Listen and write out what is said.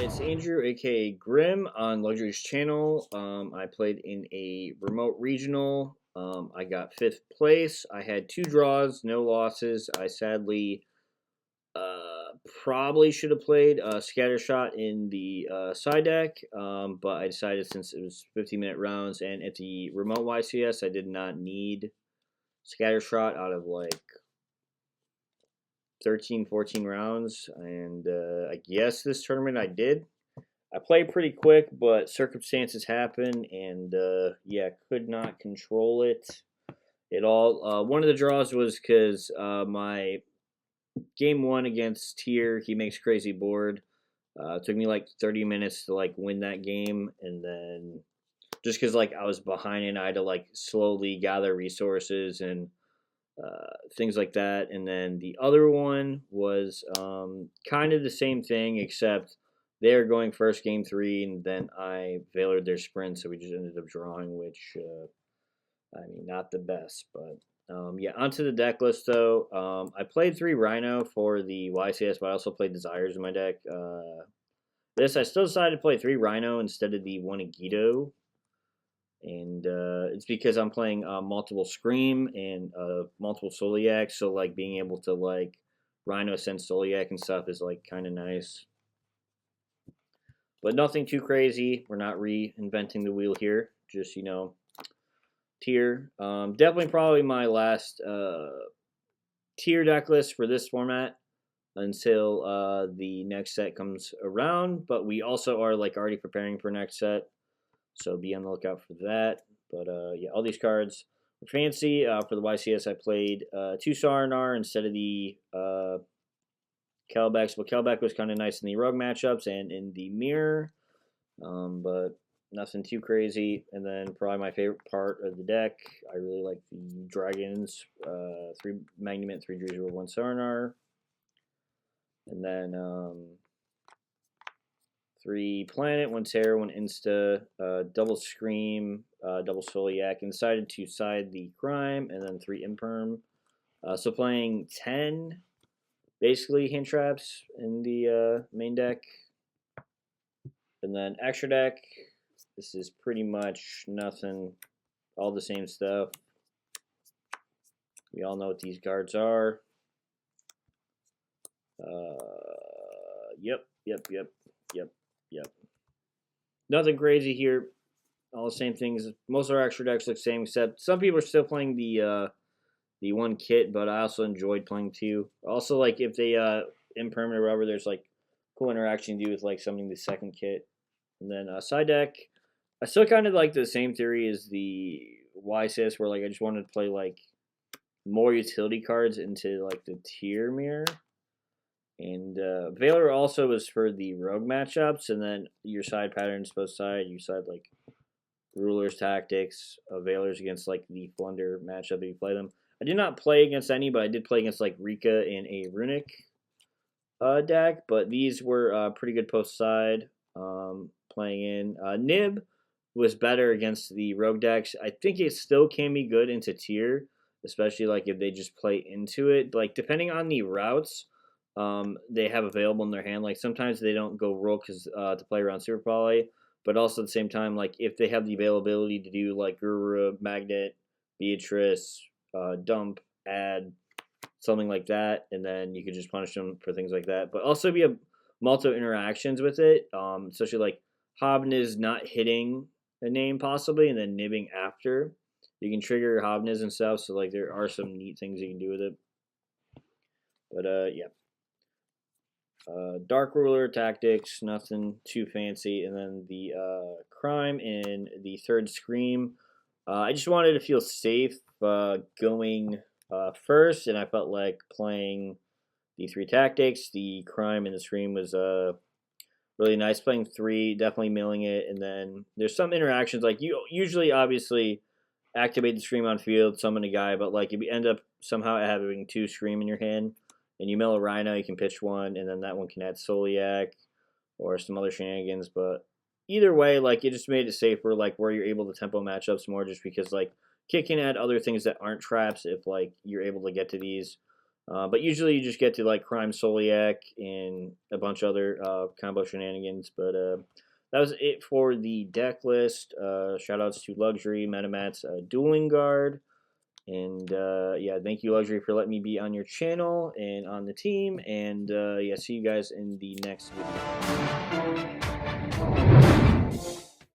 It's Andrew, aka Grim, on Luxury's channel. I played in a remote regional. I got 5th place. I had 2 draws, no losses. I sadly probably should have played Scattershot in the side deck, but I decided since it was 15-minute rounds and at the remote YCS, I did not need Scattershot out of like 13, 14 rounds, and I guess this tournament I did. I played pretty quick, but circumstances happen, and yeah, could not control it at all. One of the draws was because my game 1 against Tier, he makes crazy board. It took me like 30 minutes to like win that game, and then just because like I was behind and I had to like slowly gather resources and things like that. And then the other one was kind of the same thing, except they're going first game 3, and then I valored their sprint, so we just ended up drawing, which, I mean, not the best. But yeah, onto the deck list, though. I played 3 Rhino for the YCS, but I also played Desires in my deck. I still decided to play 3 Rhino instead of the 1 Yugioh. And it's because I'm playing multiple Scream and multiple Soliac, so like being able to like Rhino send Soliac and stuff is like kind of nice. But nothing too crazy. We're not reinventing the wheel here. Just, you know, Tier. Definitely probably my last Tier deck list for this format until the next set comes around. But we also are like already preparing for next set. So be on the lookout for that. But yeah, all these cards are fancy. For the YCS, I played 2 Sarnar instead of the Kelbex. But Kelbeck was kind of nice in the Rogue matchups and in the Mirror. But nothing too crazy. And then probably my favorite part of the deck, I really like the Dragons. 3 Magnumint, 3 Druidry, 1 Sarnar. And then 3 Planet, 1 Terror, 1 Insta, double Scream, double Soliac, and decided to side the Crime, and then 3 Imperm. So playing 10, basically, hand traps in the main deck. And then extra deck, this is pretty much nothing, all the same stuff. We all know what these cards are. Yep. Nothing crazy here. All the same things. Most of our extra decks look the same, except some people are still playing the 1 kit, but I also enjoyed playing 2. Also, like if they impermanent or whatever, there's like cool interaction to do with like summoning the 2nd kit. And then side deck, I still kind of like the same theory as the YCS, where like I just wanted to play like more utility cards into like the Tier mirror. And Valor also was for the Rogue matchups, and then your side patterns, both side, you side like Ruler's Tactics, Valor's against like the Flunder matchup if you play them. I did not play against any, but I did play against like Rika in a Runic deck, but these were pretty good post side playing in. Nib was better against the Rogue decks. I think it still can be good into Tier, especially like if they just play into it. Like depending on the routes they have available in their hand. Like sometimes they don't go roll because to play around Super Poly, but also at the same time, like if they have the availability to do like Guru, Magnet, Beatrice, dump, add, something like that, and then you could just punish them for things like that. But also we have multiple interactions with it, especially like Hobniz not hitting a name possibly, and then nibbing after. You can trigger Hobniz and stuff, so like there are some neat things you can do with it. But yeah. Dark Ruler Tactics, nothing too fancy. And then the Crime in the 3rd Scream. I just wanted to feel safe going first, and I felt like playing the 3 Tactics. The Crime and the Scream was really nice. Playing 3, definitely milling it. And then there's some interactions, like you usually obviously activate the Scream on field, summon a guy, but like if you end up somehow having 2 Scream in your hand, and you mill a Rhino, you can pitch 1, and then that one can add Soliac or some other shenanigans. But either way, like it just made it safer, like where you're able to tempo matchups more, just because like Kit can add other things that aren't traps if like you're able to get to these. But usually you just get to like Crime Soliac and a bunch of other combo shenanigans. But that was it for the deck list. Shoutouts to Luxury, Metamat's Dueling Guard. And yeah, thank you, Luxury, for letting me be on your channel and on the team. And yeah, see you guys in the next video.